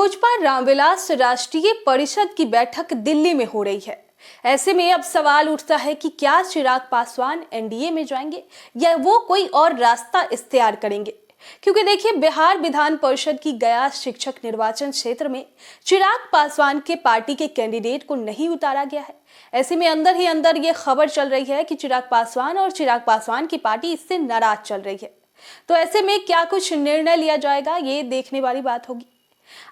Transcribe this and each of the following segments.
लोजपा रामविलास राष्ट्रीय परिषद की बैठक दिल्ली में हो रही है। ऐसे में अब सवाल उठता है कि क्या चिराग पासवान एनडीए में जाएंगे या वो कोई और रास्ता इख्तियार करेंगे। क्योंकि देखिए, बिहार विधान परिषद की गया शिक्षक निर्वाचन क्षेत्र में चिराग पासवान के पार्टी के कैंडिडेट को नहीं उतारा गया है। ऐसे में अंदर ही अंदर ये खबर चल रही है कि चिराग पासवान और चिराग पासवान की पार्टी इससे नाराज चल रही है। तो ऐसे में क्या कुछ निर्णय लिया जाएगा, ये देखने वाली बात होगी।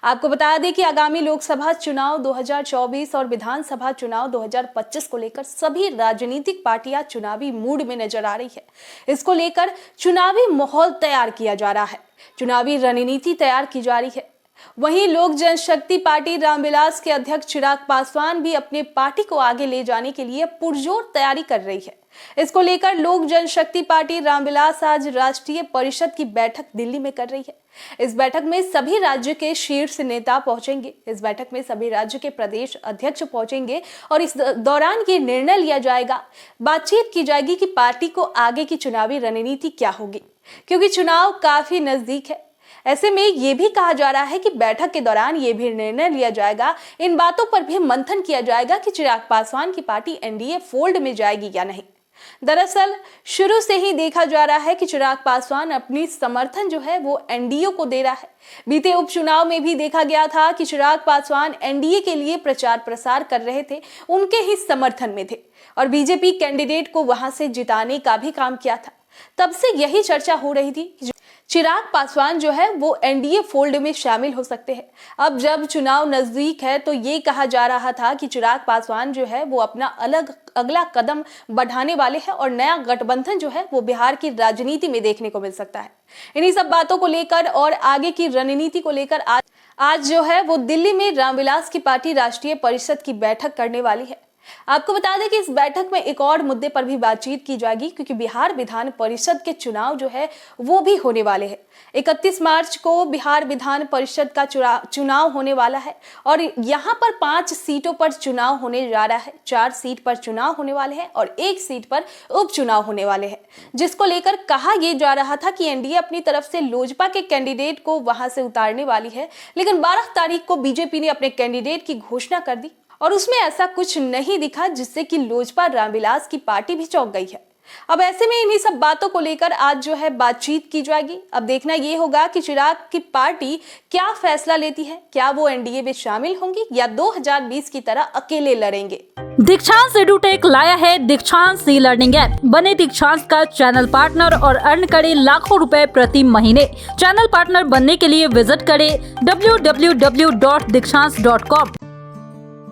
आपको बता दें कि आगामी लोकसभा चुनाव 2024 और विधानसभा चुनाव 2025 को लेकर सभी राजनीतिक पार्टियां चुनावी मूड में नजर आ रही है। इसको लेकर चुनावी माहौल तैयार किया जा रहा है, चुनावी रणनीति तैयार की जा रही है। वहीं लोक जनशक्ति पार्टी रामविलास के अध्यक्ष चिराग पासवान भी अपने पार्टी को आगे ले जाने के लिए पुरजोर तैयारी कर रही है। इसको लेकर लोक जनशक्ति पार्टी रामविलास आज राष्ट्रीय परिषद की बैठक दिल्ली में कर रही है। इस बैठक में सभी राज्य के शीर्ष नेता पहुंचेंगे। इस बैठक में सभी राज्य के प्रदेश अध्यक्ष पहुंचेंगे और इस दौरान ये निर्णय लिया जाएगा, बातचीत की जाएगी कि पार्टी को आगे की चुनावी रणनीति क्या होगी, क्योंकि चुनाव काफी नजदीक है। ऐसे में ये भी कहा जा रहा है कि बैठक के दौरान ये भी निर्णय लिया जाएगा, इन बातों पर भी मंथन किया जाएगा कि चिराग पासवान की पार्टी एनडीए फोल्ड में जाएगी या नहीं। दरअसल शुरू से ही देखा जा रहा है कि चिराग पासवान अपनी समर्थन जो है वो एनडीए को दे रहा है। बीते उपचुनाव में भी देखा गया था कि चिराग पासवान एनडीए के लिए प्रचार प्रसार कर रहे थे, उनके ही समर्थन में थे और बीजेपी कैंडिडेट को वहां से जिताने का भी काम किया था। तब से यही चर्चा हो रही थी कि चिराग पासवान जो है वो एनडीए फोल्ड में शामिल हो सकते हैं। अब जब चुनाव नजदीक है तो ये कहा जा रहा था कि चिराग पासवान जो है वो अपना अगला कदम बढ़ाने वाले हैं और नया गठबंधन जो है वो बिहार की राजनीति में देखने को मिल सकता है। इन्हीं सब बातों को लेकर और आगे की रणनीति को लेकर आज जो है वो दिल्ली में रामविलास की पार्टी राष्ट्रीय परिषद की बैठक करने वाली है। आपको बता दें कि इस बैठक में एक और मुद्दे पर भी बातचीत की जाएगी, क्योंकि बिहार विधान परिषद के चुनाव जो है वो भी होने वाले हैं। 31 मार्च को बिहार विधान परिषद का चुनाव होने वाला है और यहाँ पर 5 सीटों पर चुनाव होने जा रहा है। 4 सीट पर चुनाव होने वाले हैं और 1 सीट पर उपचुनाव होने वाले हैं, जिसको लेकर कहा यह जा रहा था कि एनडीए अपनी तरफ से लोजपा के कैंडिडेट को वहां से उतारने वाली है। लेकिन 12 तारीख को बीजेपी ने अपने कैंडिडेट की घोषणा कर दी और उसमें ऐसा कुछ नहीं दिखा जिससे कि लोजपा रामविलास की पार्टी भी चौंक गई है। अब ऐसे में इन्हीं सब बातों को लेकर आज जो है बातचीत की जाएगी। अब देखना ये होगा कि चिराग की पार्टी क्या फैसला लेती है, क्या वो एनडीए में शामिल होंगी या 2020 की तरह अकेले लड़ेंगे। दीक्षांत एडुटेक लाया है दीक्षांत ई लर्निंग ऐप। बने दीक्षांत का चैनल पार्टनर और अर्न करे लाखों रुपए प्रति महीने। चैनल पार्टनर बनने के लिए विजिट करें www.दीक्षांत.com।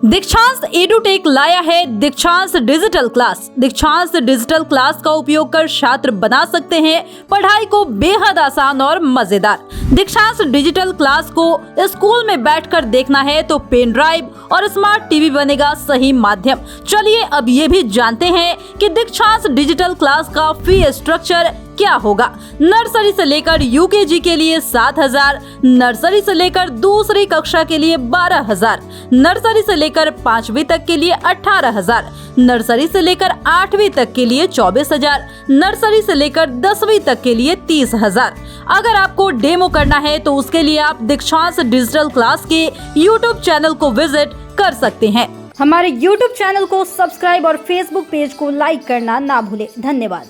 दीक्षांत एडुटेक लाया है दीक्षांत डिजिटल क्लास। दीक्षांत डिजिटल क्लास का उपयोग कर छात्र बना सकते हैं पढ़ाई को बेहद आसान और मजेदार। दीक्षांत डिजिटल क्लास को स्कूल में बैठकर देखना है तो पेन ड्राइव और स्मार्ट टीवी बनेगा सही माध्यम। चलिए अब ये भी जानते हैं कि दीक्षांत डिजिटल क्लास का फी स्ट्रक्चर क्या होगा। नर्सरी से लेकर यूकेजी के लिए 7,000, नर्सरी से लेकर दूसरी कक्षा के लिए 12,000, नर्सरी से लेकर 5वीं तक के लिए 18,000, नर्सरी से लेकर 8वीं तक के लिए 24,000, नर्सरी से लेकर 10वीं तक के लिए 30,000। अगर आपको डेमो करना है तो उसके लिए आप दीक्षांत डिजिटल क्लास के यूट्यूब चैनल को विजिट कर सकते हैं। हमारे यूट्यूब चैनल को सब्सक्राइब और फेसबुक पेज को लाइक करना ना भूले। धन्यवाद।